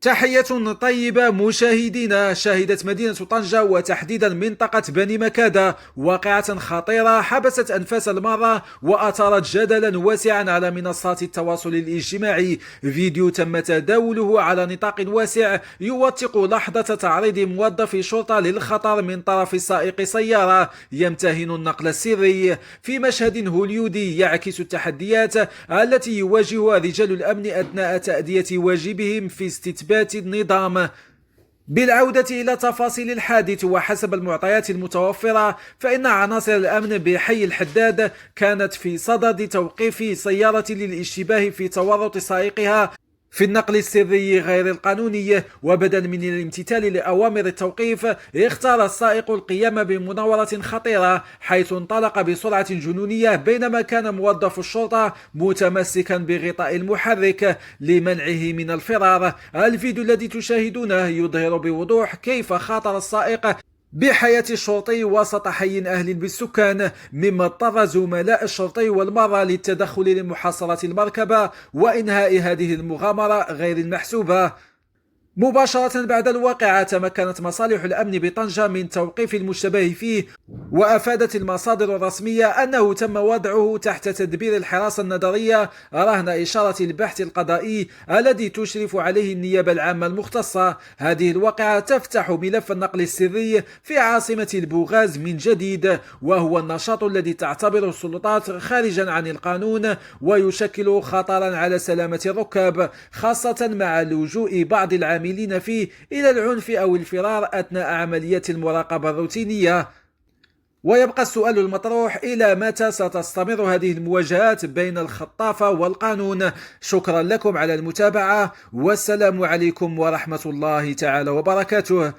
تحية طيبة مشاهدينا. شهدت مدينة طنجة وتحديدا منطقة بني مكادة واقعة خطيرة حبست أنفاس المرة وأثارت جدلا واسعا على منصات التواصل الاجتماعي. فيديو تم تداوله على نطاق واسع يوثق لحظة تعريض موظف شرطة للخطر من طرف سائق سيارة يمتهن النقل السري في مشهد هوليودي يعكس التحديات التي يواجهها رجال الأمن أثناء تأدية واجبهم في استتباب النظام. بالعودة إلى تفاصيل الحادث، وحسب المعطيات المتوفرة فإن عناصر الأمن بحي الحداد كانت في صدد توقيف سيارة للاشتباه في تورط سائقها في النقل السري غير القانوني، وبدلا من الامتثال لأوامر التوقيف اختار السائق القيام بمناورة خطيرة حيث انطلق بسرعة جنونية بينما كان موظف الشرطة متمسكا بغطاء المحرك لمنعه من الفرار. الفيديو الذي تشاهدونه يظهر بوضوح كيف خاطر السائق بحياة الشرطي وسط حي أهل بالسكان، مما اضطر زملاء الشرطي والمرة للتدخل لمحاصرة المركبة وإنهاء هذه المغامرة غير المحسوبة. مباشرة بعد الواقعة تمكنت مصالح الأمن بطنجة من توقيف المشتبه فيه، وأفادت المصادر الرسمية أنه تم وضعه تحت تدبير الحراسة النظرية رهن إشارة البحث القضائي الذي تشرف عليه النيابة العامة المختصة. هذه الواقعة تفتح ملف النقل السري في عاصمة البوغاز من جديد، وهو النشاط الذي تعتبره السلطات خارجا عن القانون ويشكل خطرا على سلامة الركاب، خاصة مع لجوء بعض العاملين فيه إلى العنف أو الفرار أثناء عمليات المراقبة الروتينية. ويبقى السؤال المطروح: إلى متى ستستمر هذه المواجهات بين الخطافة والقانون؟ شكرا لكم على المتابعة، والسلام عليكم ورحمة الله تعالى وبركاته.